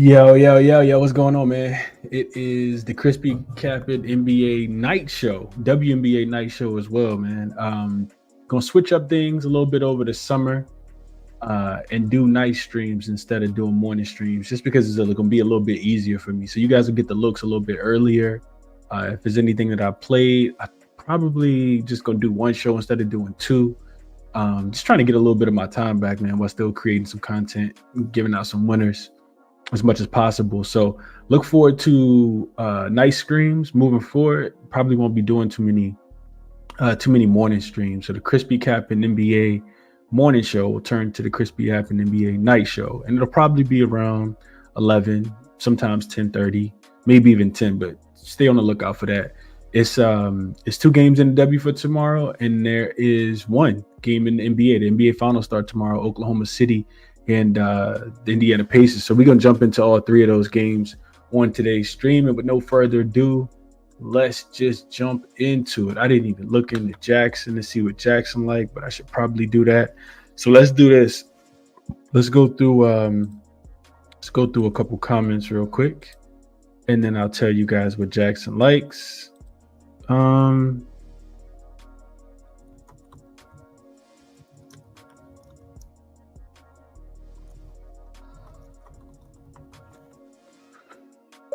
Yo, what's going on, man? It is the ChrisBeCappinn NBA Night Show, WNBA Night Show as well, man. Gonna switch up things a little bit over the summer and do night streams instead of doing morning streams, just because it's gonna be a little bit easier for me. So you guys will get the looks a little bit earlier. If there's anything that I played, I probably just gonna do one show instead of doing two. Just trying to get a little bit of my time back, man, while still creating some content, giving out some winners as much as possible. So look forward to night streams moving forward. Probably won't be doing too many morning streams. So the ChrisBeCappinn NBA morning show will turn to the ChrisBeCappinn NBA night show, and it'll probably be around 11, sometimes 10:30, maybe even 10. But stay on the lookout for that. It's 2 games in the W for tomorrow, and there is 1 game in the NBA. The NBA Finals start tomorrow. Oklahoma City and the Indiana Pacers. So we're going to jump into all 3 of those games on today's stream. And with no further ado, let's just jump into it. I didn't even look into jaXon to see what jaXon like, but I should probably do that. So let's do this. Let's go through a couple comments real quick, and then I'll tell you guys what jaXon likes.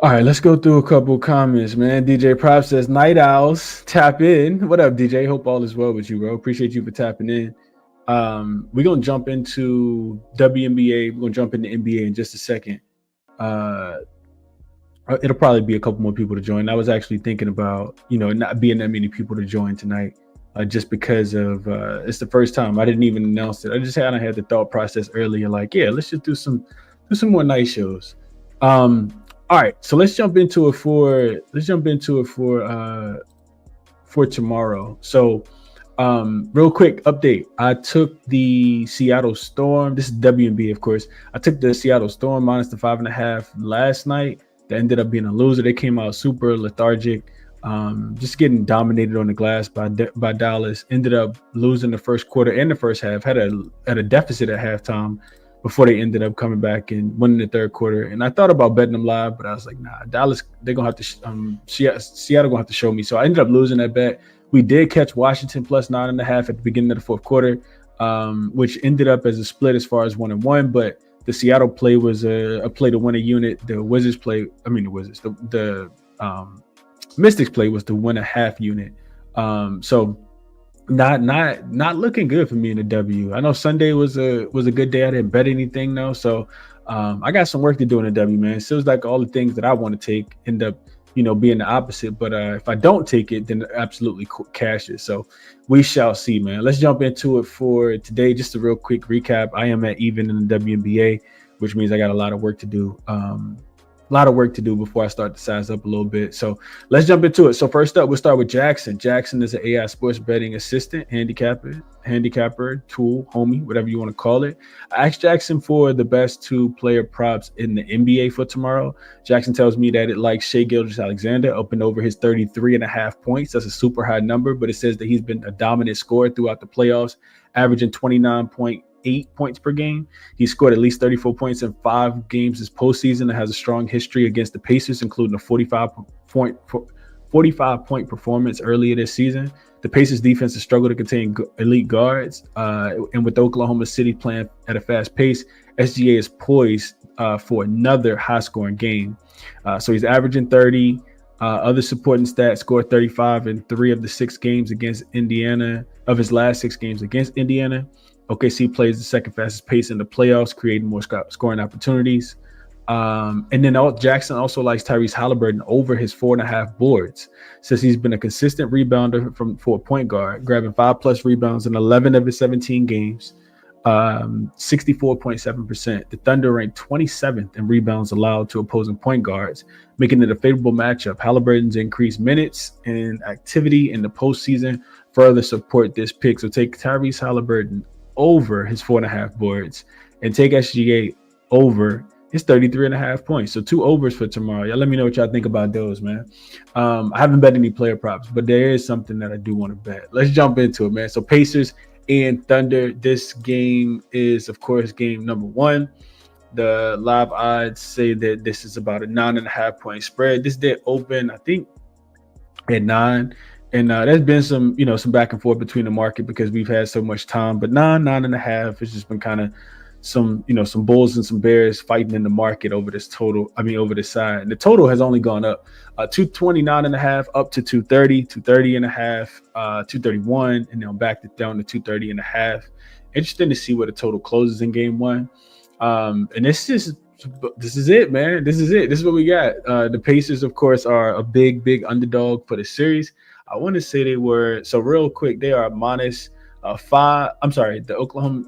All right, let's go through a couple comments, man. DJ Prop says, Night Owls, tap in. What up, DJ? Hope all is well with you, bro. Appreciate you for tapping in. We're going to jump into WNBA. We're going to jump into NBA in just a second. It'll probably be a couple more people to join. I was actually thinking about, not being that many people to join tonight, just because of it's the first time. I didn't even announce it. I just had the thought process earlier, like, yeah, let's just do some more night shows. All right, so let's jump into it for tomorrow. So, real quick update. I took the Seattle Storm. This is WNBA, of course. I took the Seattle Storm minus the 5.5 last night. That ended up being a loser. They came out super lethargic, just getting dominated on the glass by Dallas. Ended up losing the first quarter and the first half. Had a deficit at halftime before they ended up coming back and winning the third quarter. And I thought about betting them live, but I was like, nah, Dallas, they're going to have to Seattle going to have to show me. So I ended up losing that bet. We did catch Washington plus 9.5 at the beginning of the fourth quarter, which ended up as a split as far as 1-1. But the Seattle play was a play to win a unit. The Mystics play was to win a half unit. So not looking good for me in the W. I know Sunday was a good day. I didn't bet anything though. So I got some work to do in the W, man. It feels like all the things that I want to take end up, being the opposite. But if I don't take it, then absolutely cash it. So we shall see, man. Let's jump into it for today. Just a real quick recap. I am at even in the WNBA, which means I got a lot of work to do. Before I start to size up a little bit. So let's jump into it. So first up, we'll start with jaXon. jaXon is an AI sports betting assistant, handicapper, tool, homie, whatever you want to call it. I asked jaXon for the best 2 player props in the NBA for tomorrow. jaXon tells me that it likes Shai Gilgeous-Alexander up and over his 33.5 points. That's a super high number, but it says that he's been a dominant scorer throughout the playoffs, averaging 29.8 points per game. He scored at least 34 points in 5 games this postseason and has a strong history against the Pacers, including a 45-point performance earlier this season. The Pacers defense has struggled to contain elite guards, and with Oklahoma City playing at a fast pace, SGA is poised for another high-scoring game. So he's averaging 30. Other supporting stats: scored 35 in 3 of the 6 games against Indiana. Of his last 6 games against Indiana, OKC plays the second fastest pace in the playoffs, creating more scoring opportunities. And then jaXon also likes Tyrese Halliburton over his 4.5 boards. Says he's been a consistent rebounder for a point guard, grabbing 5+ rebounds in 11 of his 17 games, 64.7%. The Thunder ranked 27th in rebounds allowed to opposing point guards, making it a favorable matchup. Halliburton's increased minutes and activity in the postseason further support this pick. So take Tyrese Halliburton over his 4.5 boards and take SGA over his 33.5 points. So 2 overs for tomorrow. Y'all let me know what y'all think about those, man. I haven't bet any player props, but there is something that I do want to bet. Let's jump into it, man. So Pacers and Thunder. This game is, of course, game number 1. The live odds say that this is about a 9.5 point spread. This did open, I think, at 9. And there's been some back and forth between the market because we've had so much time. But 9.5, it's just been kind of some bulls and some bears fighting in the market over this total. Over this side. And the total has only gone up 229.5 up to 230, 230.5, 231, and then back down to 230.5. Interesting to see where the total closes in game one. And this is it, man. This is it. This is what we got. The Pacers, of course, are a big underdog for the series. I want to say they were, so real quick, they are minus 5. I'm sorry, the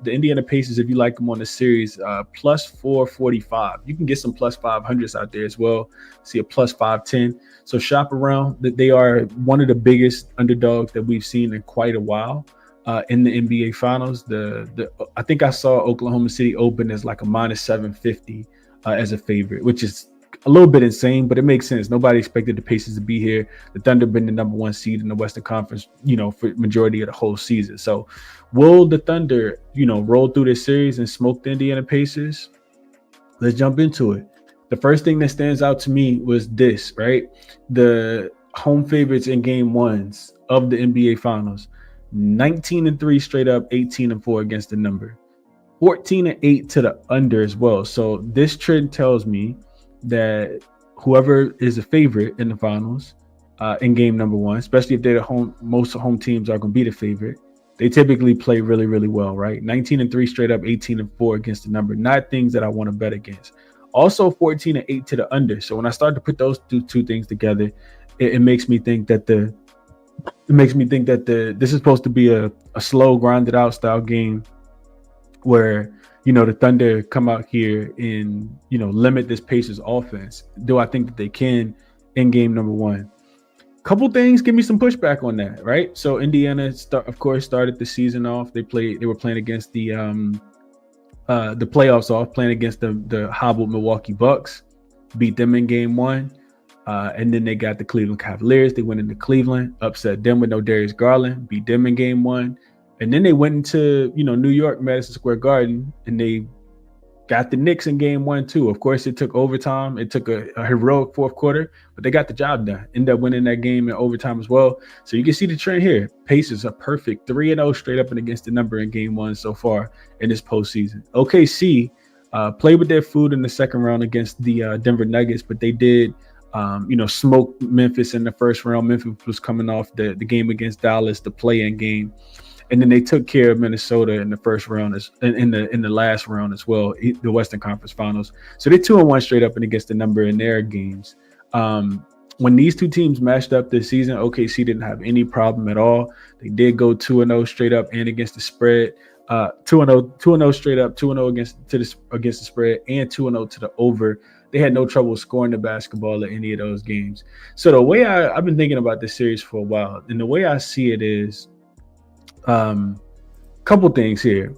Indiana Pacers, if you like them on the series, plus 445. You can get some plus 500s out there as well. See a plus 510. So shop around. That they are one of the biggest underdogs that we've seen in quite a while in the NBA Finals. I think I saw Oklahoma City open as like a minus 750 as a favorite, which is a little bit insane, but it makes sense. Nobody expected the Pacers to be here. The Thunder been the number 1 seed in the Western Conference, for majority of the whole season. So will the Thunder, roll through this series and smoke the Indiana Pacers? Let's jump into it. The first thing that stands out to me was this, right? The home favorites in game ones of the NBA Finals, 19-3 straight up, 18-4 against the number, 14-8 to the under as well. So this trend tells me that whoever is a favorite in the finals in game number one, especially if they're the home, most home teams are going to be the favorite. They typically play really well, right? 19-3 straight up, 18-4 against the number. Not things that I want to bet against. Also 14-8 to the under. So when I start to put those two things together, it makes me think that this is supposed to be a slow, grinded out style game where the Thunder come out here and limit this Pacers offense. Do I think that they can in game number one? Couple things give me some pushback on that, right? So Indiana, of course, started the season off. They were playing against the playoffs off, playing against the hobbled Milwaukee Bucks, beat them in game one. And then they got the Cleveland Cavaliers. They went into Cleveland, upset them with no Darius Garland, beat them in game one. And then they went into, New York, Madison Square Garden, and they got the Knicks in game 1 too. Of course, it took overtime. It took a heroic fourth quarter, but they got the job done. Ended up winning that game in overtime as well. So you can see the trend here. Pacers are perfect 3-0 straight up and against the number in game one so far in this postseason. OKC played with their food in the second round against the Denver Nuggets, but they did smoke Memphis in the first round. Memphis was coming off the game against Dallas, the play-in game. And then they took care of Minnesota in the first round, in the last round as well, the Western Conference Finals. So they're 2-1 straight up and against the number in their games. When these two teams matched up this season, OKC didn't have any problem at all. They did go 2-0 straight up and against the spread. 2-0 straight up, 2-0 against the spread, and 2-0 to the over. They had no trouble scoring the basketball at any of those games. So the way I've been thinking about this series for a while, and the way I see it is, couple things here.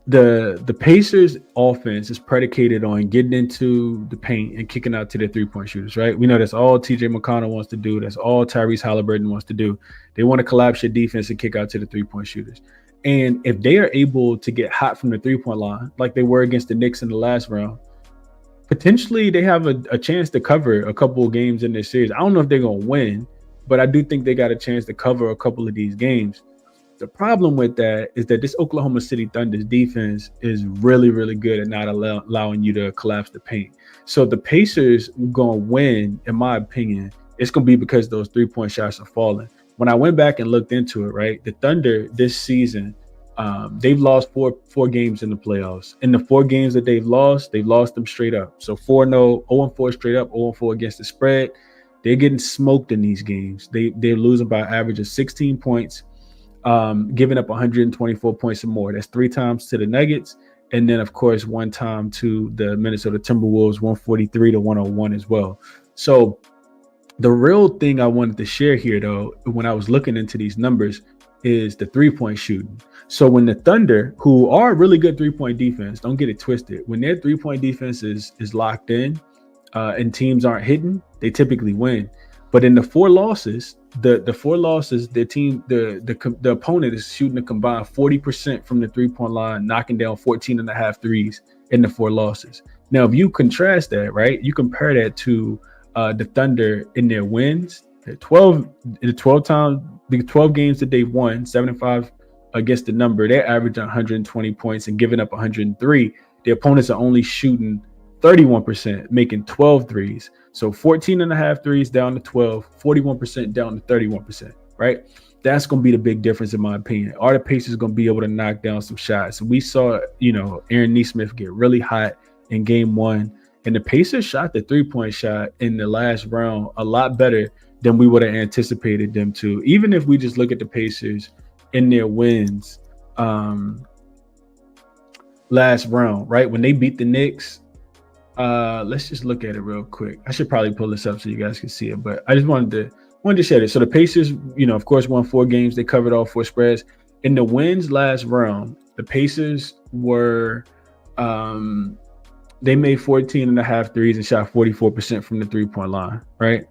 The Pacers offense is predicated on getting into the paint and kicking out to their 3-point shooters, right? We know that's all TJ McConnell wants to do. That's all Tyrese Halliburton wants to do. They want to collapse your defense and kick out to the 3-point shooters. And if they are able to get hot from the 3-point line, like they were against the Knicks in the last round, potentially they have a chance to cover a couple of games in this series. I don't know if they're going to win, but I do think they got a chance to cover a couple of these games. The problem with that is that this Oklahoma City Thunder's defense is really good at not allowing you to collapse the paint. So the Pacers going to win, in my opinion, it's going to be because those 3-point shots are falling. When I went back and looked into it, right, the Thunder this season, they've lost four games in the playoffs. In the 4 games that they've lost them straight up. So 4-0, 0-4 straight up, 0-4 against the spread. They're getting smoked in these games. They're losing by an average of 16 points. Giving up 124 points or more. That's 3 times to the Nuggets, and then of course 1 time to the Minnesota Timberwolves, 143-101 as well. So the real thing I wanted to share here, though, when I was looking into these numbers, is the 3-point shooting. So when the Thunder, who are a really good 3-point defense, don't get it twisted, when their 3-point defense is locked in and teams aren't hitting, they typically win. But in the 4 losses, the opponent is shooting a combined 40% from the 3-point line, knocking down 14.5 threes in the 4 losses. Now, if you contrast that, right, you compare that to the Thunder in their wins. The 12 games that they've won, 7-5 against the number, they're averaging 120 points and giving up 103. The opponents are only shooting 31%, making 12 threes. So 14 and a half threes down to 12, 41% down to 31%, right? That's going to be the big difference in my opinion. Are the Pacers going to be able to knock down some shots? We saw, Aaron Nesmith get really hot in game one, and the Pacers shot the three-point shot in the last round a lot better than we would have anticipated them to. Even if we just look at the Pacers in their wins last round, right? When they beat the Knicks, let's just look at it real quick. I should probably pull this up so you guys can see it, but I just wanted to share this. So the Pacers, of course, won 4 games. They covered all 4 spreads. In the wins last round, the Pacers were they made 14 and a half threes and shot 44% from the three-point line, right?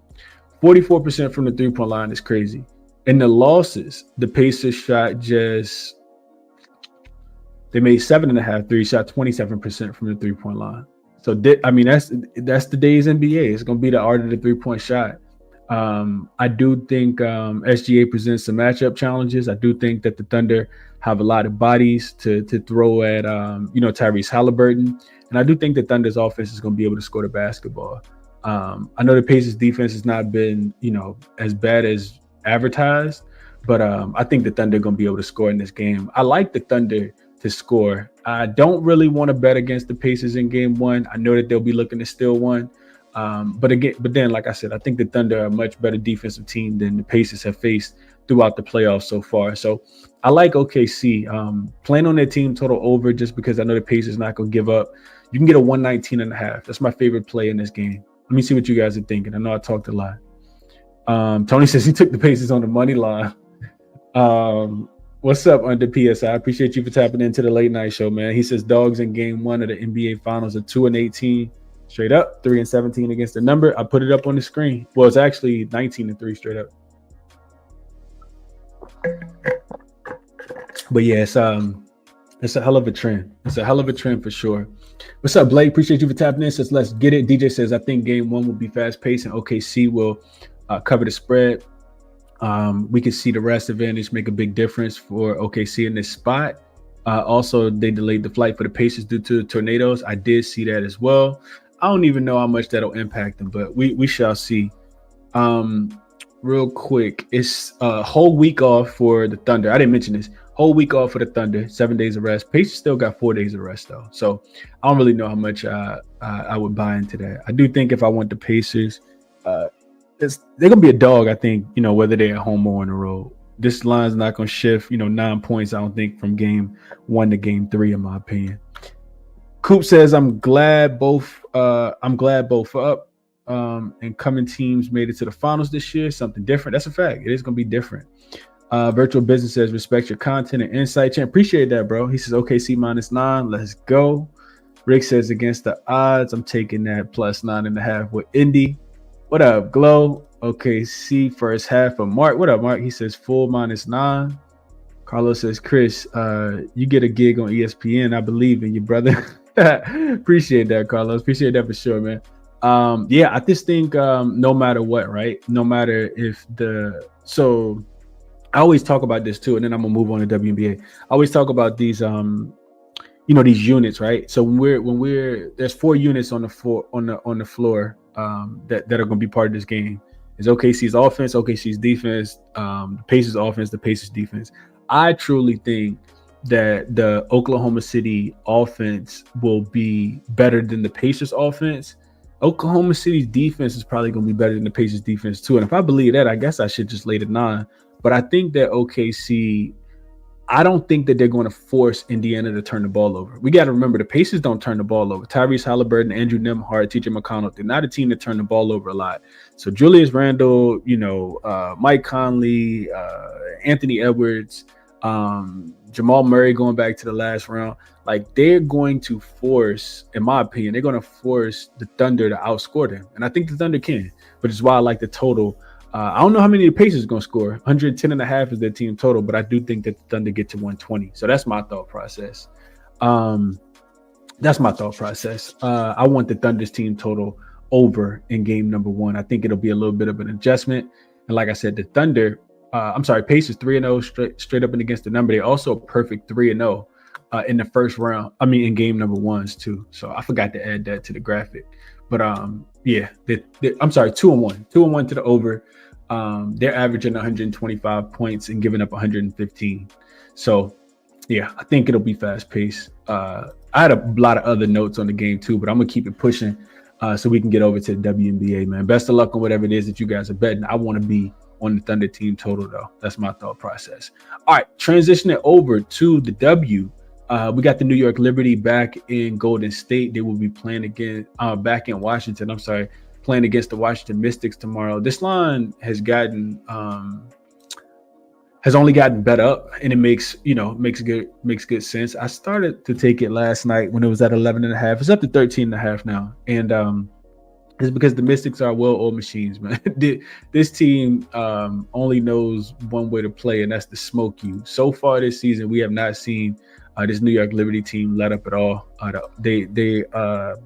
44% from the three-point line is crazy. In the losses, the Pacers shot they made 7.5 threes, shot 27% from the three-point line. So, that's today's NBA. It's going to be the art of the three-point shot. I do think SGA presents some matchup challenges. I do think that the Thunder have a lot of bodies to throw at, Tyrese Halliburton. And I do think the Thunder's offense is going to be able to score the basketball. I know the Pacers defense has not been, as bad as advertised, but I think the Thunder are going to be able to score in this game. I like the Thunder to score. I don't really want to bet against the Pacers in game one. I know that they'll be looking to steal one. But then, like I said, I think the Thunder are a much better defensive team than the Pacers have faced throughout the playoffs so far. So I like OKC. Playing on their team total over just because I know the Pacers not going to give up. You can get a 119.5. That's my favorite play in this game. Let me see what you guys are thinking. I know I talked a lot. Tony says he took the Pacers on the money line. What's up, Under PSI? I appreciate you for tapping into the late night show, man. He says dogs in game one of the NBA Finals are 2-18 straight up, 3-17 against the number. I put it up on the screen. Well, it's actually 19-3 straight up. But yeah, it's a hell of a trend. It's a hell of a trend for sure. What's up, Blake? Appreciate you for tapping in. Says let's get it. DJ says I think game one will be fast paced and OKC will cover the spread. We can see the rest advantage make a big difference for OKC in this spot. Also, they delayed the flight for the Pacers due to tornadoes. I did see that as well. I don't even know how much that'll impact them, but we shall see. Real quick, it's a whole week off for the Thunder. I didn't mention this. Whole week off for the Thunder, 7 days of rest. Pacers still got 4 days of rest though, so I don't really know how much I would buy into that. I do think if I want the Pacers, they're gonna be a dog. I think whether they're at home or on the road. This line's not gonna shift. 9 points. I don't think from game 1 to game 3, in my opinion. Coop says I'm glad both up. And coming teams made it to the finals this year. Something different. That's a fact. It is gonna be different. Virtual Business says respect your content and insight. Appreciate that, bro. He says OKC -9. Let's go. Rick says against the odds, I'm taking that +9.5 with Indy. What up, Glow? OKC first half for Mark. What up, Mark? He says full -9. Carlos says, Chris, you get a gig on ESPN. I believe in you, brother. Appreciate that, Carlos. Appreciate that for sure, man. Yeah, I just think no matter what, right? No matter if so I always talk about this too, and then I'm gonna move on to WNBA. I always talk about these these units, right? So when we're there's 4 units on the floor that are gonna be part of this game. It's OKC's offense, OKC's defense, the Pacers offense, the Pacers defense. I truly think that the Oklahoma City offense will be better than the Pacers offense. Oklahoma City's defense is probably going to be better than the Pacers defense too. And if I believe that, I guess I should just lay the 9. But I think that OKC, I don't think that they're going to force Indiana to turn the ball over. We got to remember the Pacers don't turn the ball over. Tyrese Halliburton, Andrew Nembhard, TJ McConnell, they're not a team that turn the ball over a lot. So Julius Randle, Mike Conley, Anthony Edwards, Jamal Murray going back to the last round, like they're going to force, in my opinion, they're going to force the Thunder to outscore them. And I think the Thunder can, which is why I like the total. I don't know how many the Pacers are going to score. 110.5 is their team total, but I do think that the Thunder get to 120. So that's my thought process. That's my thought process. I want the Thunder's team total over in game number 1. I think it'll be a little bit of an adjustment. And like I said, the Thunder, Pacers 3-0 straight up and against the number. They also perfect 3-0 in the first round. I mean, in game number 1s too. So I forgot to add that to the graphic. But yeah, I'm sorry, 2-1 to the over. They're averaging 125 points and giving up 115. So yeah, I think it'll be fast paced. I had a lot of other notes on the game too, but I'm gonna keep it pushing so we can get over to the WNBA, man. Best of luck on whatever it is that you guys are betting. I want to be on the Thunder team total though. That's my thought process. All right, transitioning over to the W. We got the New York Liberty back in Golden State. They will be playing again back in Washington. Playing against the Washington Mystics tomorrow. This line has only gotten bet up, and it makes good sense. I started to take it last night when it was at 11.5. It's up to 13.5 now, and it's because the Mystics are well-oiled machines, man. This team only knows one way to play, and that's to smoke you. So far this season, we have not seen this New York Liberty team let up at all. They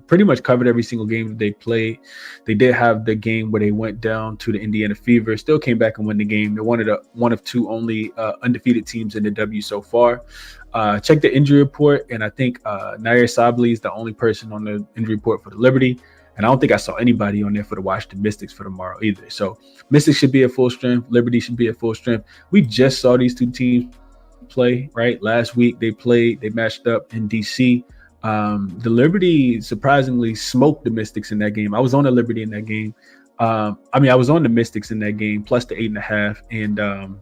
pretty much covered every single game that they played. They did have the game where they went down to the Indiana Fever, still came back and won the game. They're one of two only undefeated teams in the W so far. Check the injury report, and I think Nair Sabli is the only person on the injury report for the Liberty. And I don't think I saw anybody on there for the Washington Mystics for tomorrow either. So Mystics should be at full strength. Liberty should be at full strength. We just saw these two teams play, right? Last week they matched up in DC. The Liberty surprisingly smoked the Mystics in that game. I was on the Liberty in that game. I was on the Mystics in that game, plus the 8.5.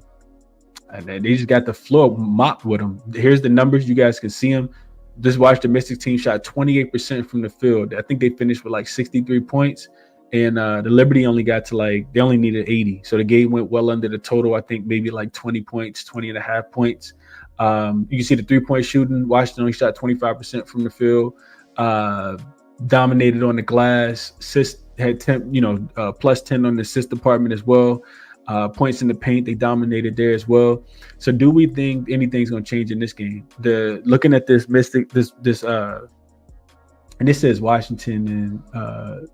And they just got the floor mopped with them. Here's the numbers. You guys can see them. This Washington Mystics team shot 28% from the field. I think they finished with like 63 points. And the Liberty only got to they only needed 80. So the game went well under the total. I think maybe like 20 points, 20.5 points. You can see the 3-point shooting. Washington only shot 25% from the field. Dominated on the glass. Had 10, plus 10 on the assist department as well. Points in the paint, they dominated there as well. So do we think anything's going to change in this game? Looking at this Mystic, and this says Washington and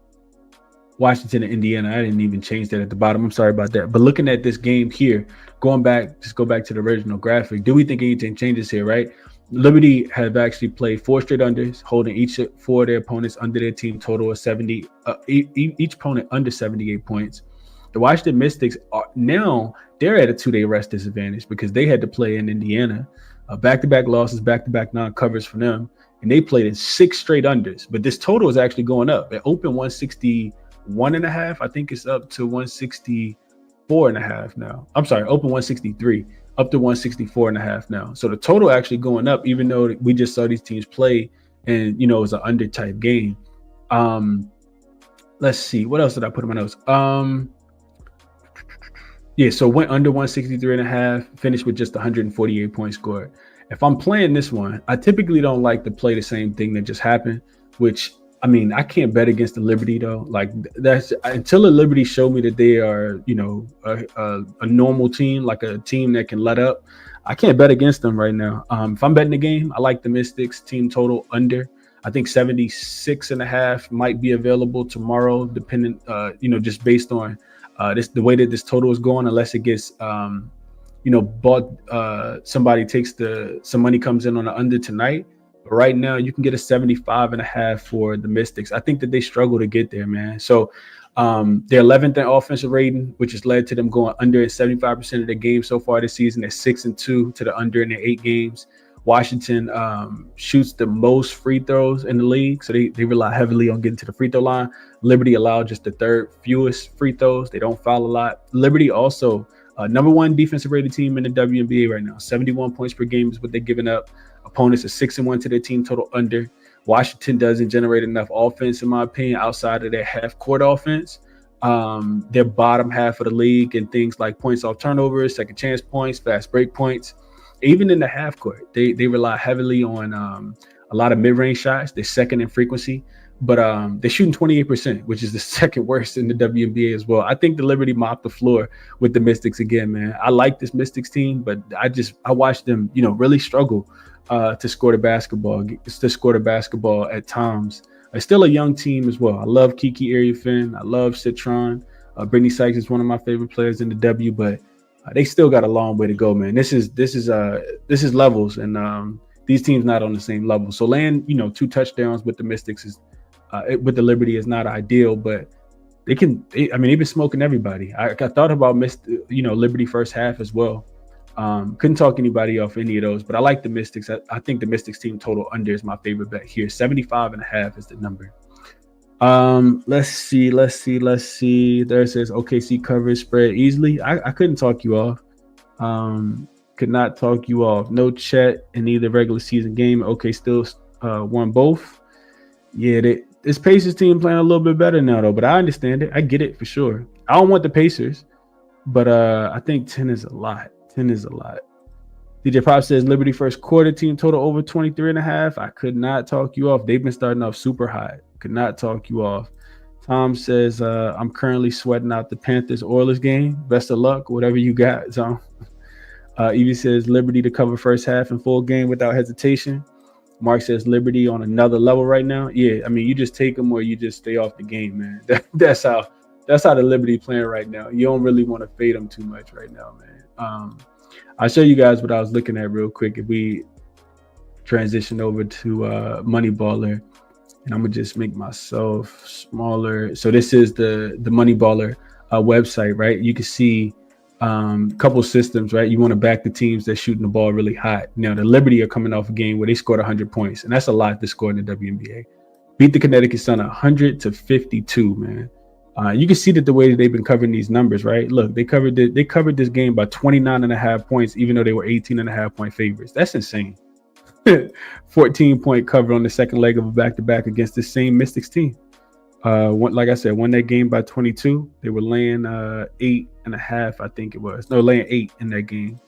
Indiana. I didn't even change that at the bottom. I'm sorry about that. But looking at this game here, go back to the original graphic. Do we think anything changes here, right? Liberty have actually played 4 straight unders, holding each 4 of their opponents under their team total of 70, each opponent under 78 points. The Washington Mystics they're at a 2-day rest disadvantage because they had to play in Indiana. Back-to-back losses, back-to-back non-covers for them. And they played in 6 straight unders. But this total is actually going up. It opened 161.5. I think it's up to 164.5 now. I'm sorry, open 163, up to 164.5 now. So the total actually going up, even though we just saw these teams play and, it was an under type game. Let's see. What else did I put in my notes? So went under 163.5, finished with just 148 points scored. If I'm playing this one, I typically don't like to play the same thing that just happened, which, I can't bet against the Liberty though. Like that's until the Liberty show me that they are, a normal team, like a team that can let up. I can't bet against them right now. If I'm betting the game, I like the Mystics team total under. I think 76.5 might be available tomorrow, depending, just based on the way that this total is going, unless it gets, somebody takes some money comes in on the under tonight. But right now, you can get a 75.5 for the Mystics. I think that they struggle to get there, man. So they're 11th in offensive rating, which has led to them going under in 75% of their games so far this season. They're 6-2 to the under in their 8 games. Washington shoots the most free throws in the league, so they rely heavily on getting to the free throw line. Liberty allowed just the 3rd fewest free throws. They don't foul a lot. Liberty also number 1 defensive rated team in the WNBA right now. 71 points per game is what they're giving up. Opponents are 6-1 to their team total under. Washington doesn't generate enough offense, in my opinion, outside of their half-court offense. They're bottom half of the league in things like points off turnovers, second chance points, fast break points. Even in the half court, they rely heavily on a lot of mid-range shots. They're second in frequency. but they're shooting 28%, which is the second worst in the WNBA as well. I think the Liberty mopped the floor with the Mystics again, man. I like this Mystics team, but I watched them, really struggle to score the basketball at times. It's still a young team as well. I love Kiki Ariafin. I love Citron. Brittany Sykes is one of my favorite players in the W, but they still got a long way to go, man. This is levels, and these teams not on the same level. So laying 2 touchdowns with the Mystics is with the Liberty is not ideal, but they've been smoking everybody. I thought about Liberty first half as well. Couldn't talk anybody off any of those, but I like the Mystics. I think the Mystics team total under is my favorite bet here. 75.5 is the number. Let's see. There it says OKC covers spread easily. I couldn't talk you off. Could not talk you off. No Chet in either regular season game. Okay, still won both. Yeah, this Pacers team playing a little bit better now though, but I understand it. I get it for sure. I don't want the Pacers, but I think 10 is a lot. 10 is a lot. DJ Pop says Liberty first quarter team total over 23.5. I could not talk you off. They've been starting off super high. Could not talk you off. Tom says I'm currently sweating out the Panthers Oilers game. Best of luck, whatever you got, Tom. Evie says Liberty to cover first half and full game without hesitation. Mark says Liberty on another level right now. Yeah, you just take them or you just stay off the game, man. That's how the Liberty playing right now. You don't really want to fade them too much right now, man. I'll show you guys what I was looking at real quick. If we transition over to Moneyballer, and I'm gonna just make myself smaller. So this is the Moneyballer website, right? You can see a couple systems, right? You want to back the teams that's shooting the ball really hot. Now the Liberty are coming off a game where they scored 100 points, and that's a lot to score in the WNBA. Beat the Connecticut Sun 100-52, man. You can see that the way that they've been covering these numbers, right? Look, they covered this game by 29.5 points, even though they were 18.5 point favorites. That's insane. 14-point cover on the second leg of a back-to-back against the same Mystics team. Like I said, won that game by 22. They were laying 8.5, I think it was. No, laying 8 in that game.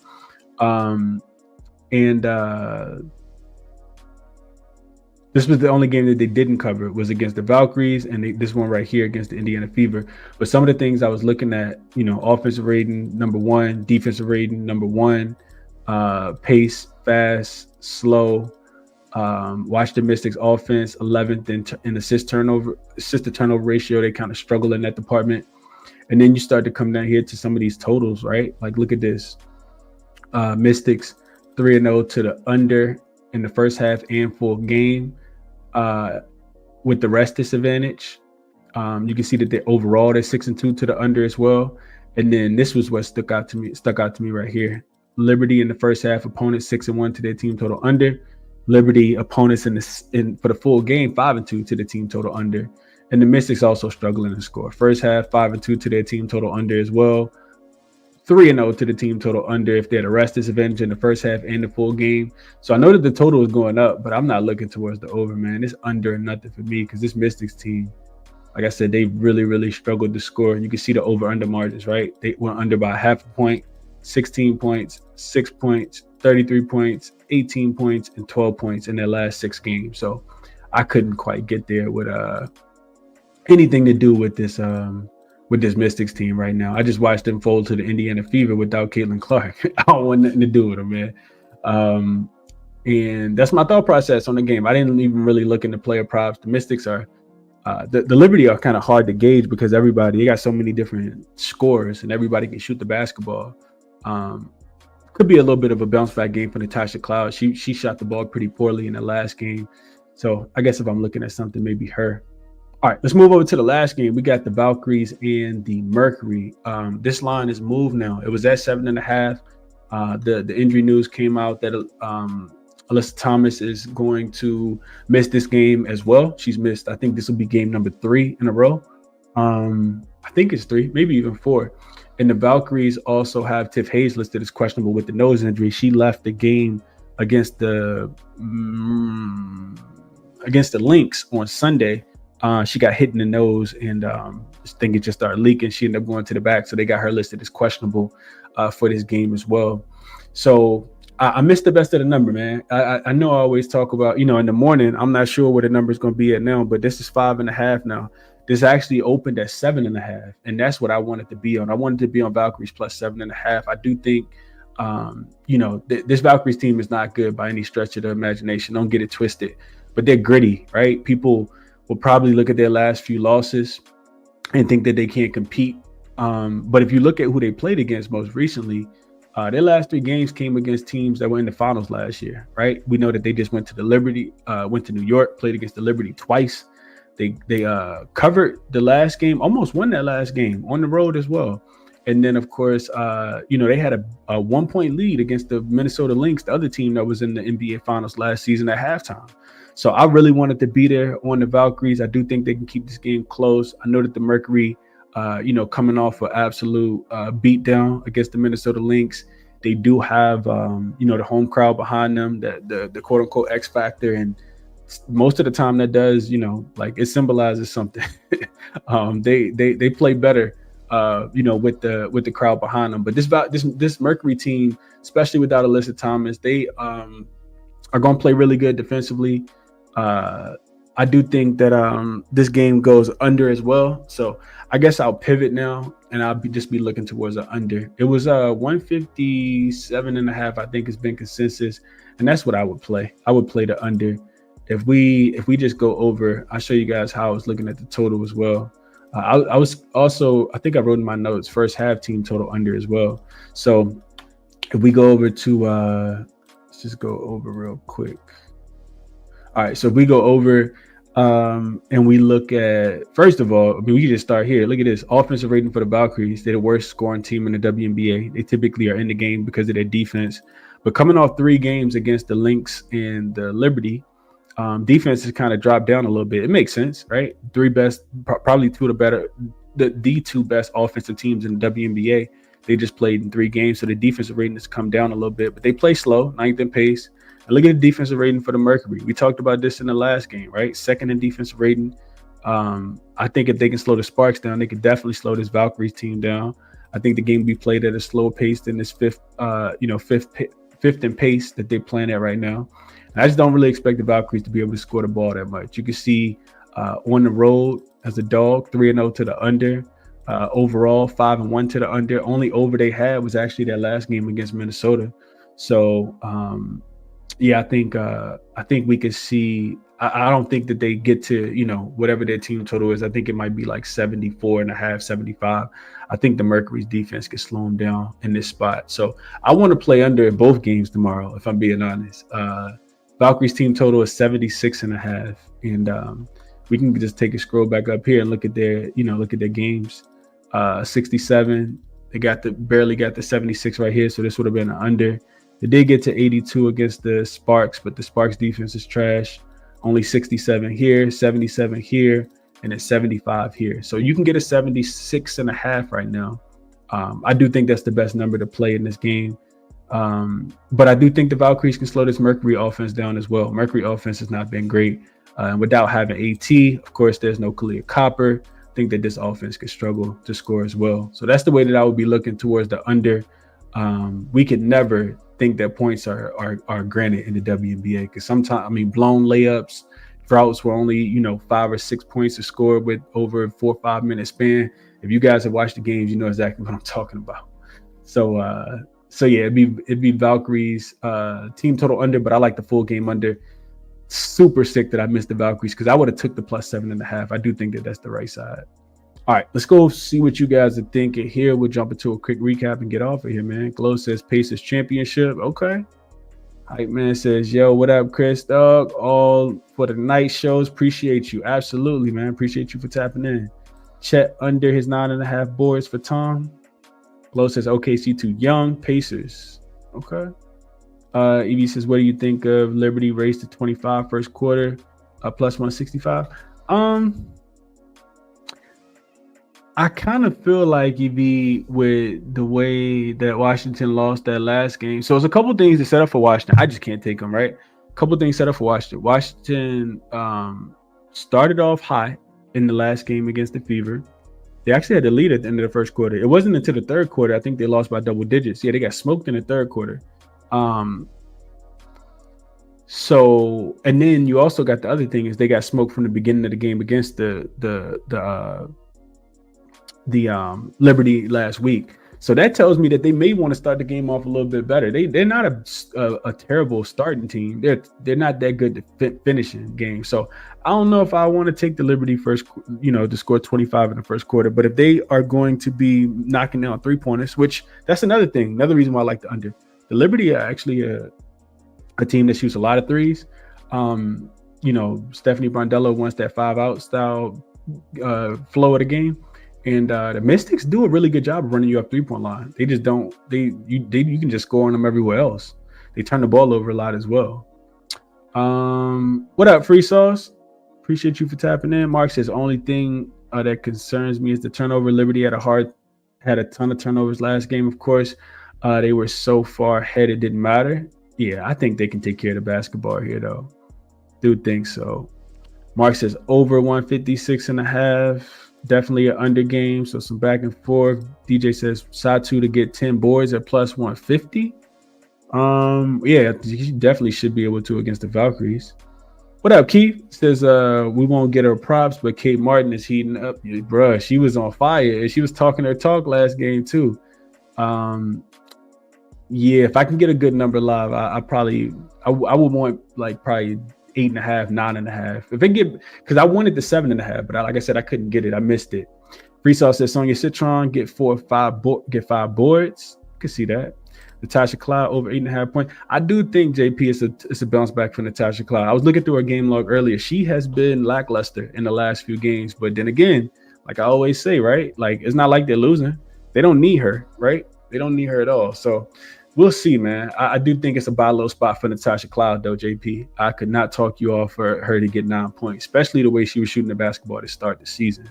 This was the only game that they didn't cover. It was against the Valkyries, and this one right here against the Indiana Fever. But some of the things I was looking at, offensive rating, number 1, defensive rating, number 1, pace, fast, slow. Watch the Mystics offense, 11th in assist to turnover ratio. They kind of struggle in that department. And then you start to come down here to some of these totals, right? Like, look at this. Mystics 3-0 to the under in the first half and full game with the rest disadvantage. You can see that they're 6-2 to the under as well. And then this was what stuck out to me right here. Liberty in the first half, opponents 6-1 to their team total under. Liberty opponents for the full game 5-2 to the team total under. And the Mystics also struggling to score. First half 5-2 to their team total under as well. 3-0 to the team total under if they had a rest disadvantage in the first half and the full game. So I know that the total is going up, but I'm not looking towards the over, man. It's under and nothing for me because this Mystics team, like I said, they really, really struggled to score. You can see the over-under margins, right? They went under by 0.5 point, 16 points, 6 points, 33 points, 18 points, and 12 points in their last 6 games. So I couldn't quite get there with anything to do with this Mystics team right now. I just watched them fold to the Indiana Fever without Caitlin Clark. I don't want nothing to do with them, man. And that's my thought process on the game. I didn't even really look into player props. The Mystics are the Liberty are kind of hard to gauge because they got so many different scores and everybody can shoot the basketball. Could be a little bit of a bounce back game for Natasha Cloud. She shot the ball pretty poorly in the last game. So I guess if I'm looking at something, maybe her. All right, let's move over to the last game. We got the Valkyries and the Mercury. This line is moved now. It was at 7.5. The injury news came out that Alyssa Thomas is going to miss this game as well. She's missed. I think this will be game number 3 in a row. I think it's 3, maybe even 4. And the Valkyries also have Tiff Hayes listed as questionable with the nose injury. She left the game against the Lynx on Sunday. She got hit in the nose and this thing just started leaking. She ended up going to the back, so they got her listed as questionable for this game as well. So I missed the best of the number, man. I know I always talk about, in the morning, I'm not sure where the number is going to be at now, but this is 5.5 now. This actually opened at 7.5, and that's what I wanted to be on. I wanted to be on Valkyries plus 7.5. I do think, this Valkyries team is not good by any stretch of the imagination. Don't get it twisted, but they're gritty, right? People will probably look at their last few losses and think that they can't compete. But if you look at who they played against most recently, their last 3 games came against teams that were in the finals last year, right? We know that they just went to New York, played against the Liberty twice. They covered the last game, almost won that last game on the road as well. And then, of course, they had a 1-point lead against the Minnesota Lynx, the other team that was in the NBA Finals last season at halftime. So I really wanted to be there on the Valkyries. I do think they can keep this game close. I know that the Mercury, coming off an absolute beatdown against the Minnesota Lynx, they do have, the home crowd behind them, the quote unquote X factor. And most of the time that does, it symbolizes something. They play better, with the crowd behind them. But this Mercury team, especially without Alyssa Thomas, they are going to play really good defensively. I do think that this game goes under as well. So I guess I'll pivot now and I'll just be looking towards the under. It was 157.5, I think has been consensus. And that's what I would play. I would play the under. If we just go over, I'll show you guys how I was looking at the total as well. I was also, I think I wrote in my notes, first half team total under as well. So if we go over to, let's just go over real quick. All right, so if we go over and we look at, first of all, we can just start here. Look at this. Offensive rating for the Valkyries. They're the worst scoring team in the WNBA. They typically are in the game because of their defense. But coming off 3 games against the Lynx and the Liberty, defense has kind of dropped down a little bit. It makes sense, right? 3 best, probably 2 of the better, the 2 best offensive teams in the WNBA. They just played in 3 games, so the defensive rating has come down a little bit. But they play slow, 9th in pace. And look at the defensive rating for the Mercury. We talked about this in the last game, right? 2nd in defensive rating. I think if they can slow the Sparks down, they could definitely slow this Valkyries team down. I think the game will be played at a slower pace than this fifth in pace that they're playing at right now. And I just don't really expect the Valkyries to be able to score the ball that much. You can see on the road as a dog, 3-0 to the under. Overall, 5-1 to the under. Only over they had was actually that last game against Minnesota. So, I think we could see. I don't think that they get to, whatever their team total is. I think it might be like 74.5, 75. I think the Mercury's defense could slow them down in this spot. So I want to play under in both games tomorrow, if I'm being honest. Valkyries team total is 76.5. And we can just take a scroll back up here and look at their games. 67. They barely got the 76 right here. So this would have been an under. They did get to 82 against the Sparks, but the Sparks defense is trash. Only 67 here, 77 here, and it's 75 here. So you can get a 76.5 right now. I do think that's the best number to play in this game. But I do think the Valkyries can slow this Mercury offense down as well. Mercury offense has not been great. Without having AT, of course, there's no Kalia Copper. I think that this offense could struggle to score as well. So that's the way that I would be looking towards the under. We could never think that points are granted in the WNBA because sometimes, blown layups, droughts were only 5 or 6 points to score with over a 4 or 5 minute span. If you guys have watched the games, you know exactly what I'm talking about. So it'd be Valkyries team total under, but I like the full game under. Super sick that I missed the Valkyries because I would have took the plus 7.5. I do think that that's the right side. All right, let's go see what you guys are thinking here. We'll jump into a quick recap and get off of here, man. Glow says Pacers championship. Okay. Hype man says, yo, what up, Chris? Dog, all for the night shows. Appreciate you. Absolutely, man. Appreciate you for tapping in. Chet under his 9.5 boards for Tom. Glow says OKC too young. Pacers. Okay. Evie says, what do you think of Liberty race to 25 first quarter, plus 165? I kind of feel like EV with the way that Washington lost that last game. So it's a couple things to set up for Washington. I just can't take them, right? A couple things set up for Washington. Washington started off high in the last game against the Fever. They actually had the lead at the end of the first quarter. It wasn't until the third quarter. I think they lost by double digits. Yeah, they got smoked in the third quarter. So, and then you also got the other thing is they got smoked from the beginning of the game against the Liberty last week. So that tells me that they may want to start the game off a little bit better. They're not a terrible starting team. They're not that good to finishing games. So I don't know if I want to take the Liberty first, to score 25 in the first quarter. But if they are going to be knocking down 3-pointers, which that's another thing, another reason why I like the under. The Liberty are actually a team that shoots a lot of threes. Stephanie Brondello wants that 5-out style flow of the game. And the Mystics do a really good job of running you up 3-point line. They just don't. You can just score on them everywhere else. They turn the ball over a lot as well. What up, Free Sauce? Appreciate you for tapping in. Mark says only thing that concerns me is the turnover. Liberty had a ton of turnovers last game. Of course, they were so far ahead it didn't matter. Yeah, I think they can take care of the basketball here though. Do think so. Mark says over 156.5. Definitely an under game, so some back and forth. DJ says Satu to get 10 boards at plus 150. Yeah, he definitely should be able to against the Valkyries. What up, Keith? Says we won't get her props, but Kate Martin is heating up. Bruh, she was on fire and she was talking her talk last game too. Yeah, if I can get a good number live, I would want like probably 8.5, 9.5. If it get, because I wanted the 7.5, but like I said, I couldn't get it. I missed it. Free Sauce says Sonya Citron get 5 boards. You can see that. Natasha Cloud over 8.5 points. I do think JP it's a bounce back for Natasha Cloud. I was looking through her game log earlier. She has been lackluster in the last few games, but then again, like I always say, right? Like it's not like they're losing. They don't need her, right? They don't need her at all. So we'll see, man. I do think it's a buy low spot for Natasha Cloud, though, JP. I could not talk you off for her to get 9 points, especially the way she was shooting the basketball to start the season.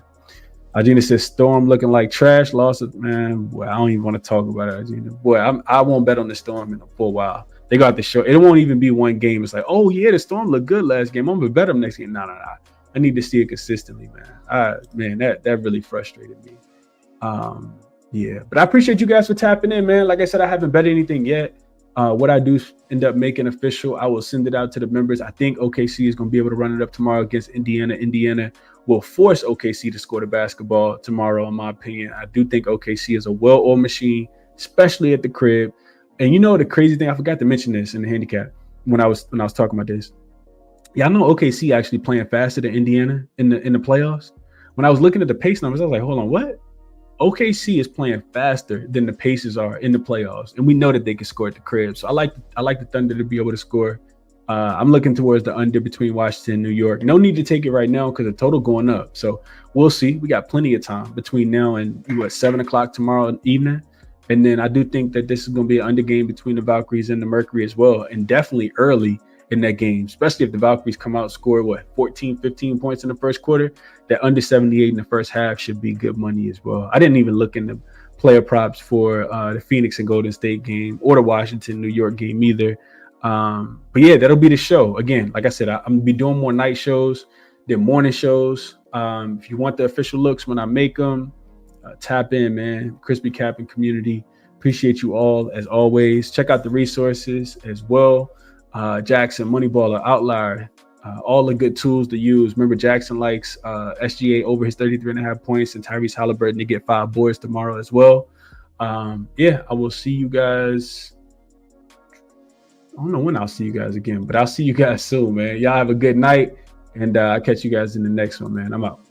Argina says Storm looking like trash. Lost it, man. Boy, I don't even want to talk about it, Argina. Boy, I won't bet on the Storm for a while. They got the show. It won't even be one game. It's like, oh yeah, the Storm looked good last game. I'm gonna bet them next game. No. I need to see it consistently, man. That really frustrated me. Yeah, but I appreciate you guys for tapping in, man. Like I said, I haven't bet anything yet. What I do end up making official, I will send it out to the members. I think OKC is going to be able to run it up tomorrow against Indiana. Indiana will force OKC to score the basketball tomorrow, in my opinion. I do think OKC is a well-oiled machine, especially at the crib. And you know the crazy thing, I forgot to mention this in the handicap when I was talking about this. Yeah, I know OKC actually playing faster than Indiana in the playoffs. When I was looking at the pace numbers, I was like, hold on, what? OKC is playing faster than the Pacers are in the playoffs, and we know that they can score at the crib. So I like the Thunder to be able to score. I'm looking towards the under between Washington and New York. No need to take it right now because the total going up. So we'll see. We got plenty of time between now and 7:00 tomorrow evening. And then I do think that this is going to be an under game between the Valkyries and the Mercury as well, and definitely early in that game, especially if the Valkyries come out and score 14, 15 points in the first quarter. That under 78 in the first half should be good money as well. I didn't even look into player props for the Phoenix and Golden State game or the Washington New York game either. But yeah, that'll be the show. Again, like I said, I'm gonna be doing more night shows than morning shows. If you want the official looks when I make them, tap in, man. ChrisBeCappinn Community. Appreciate you all as always. Check out the resources as well. jaXon, Moneyballer, Outlier, all the good tools to use. Remember, jaXon likes SGA over his 33.5 points and Tyrese Halliburton to get 5 boards tomorrow as well. Yeah, I will see you guys. I don't know when I'll see you guys again, but I'll see you guys soon, man. Y'all have a good night, and I'll catch you guys in the next one, man. I'm out.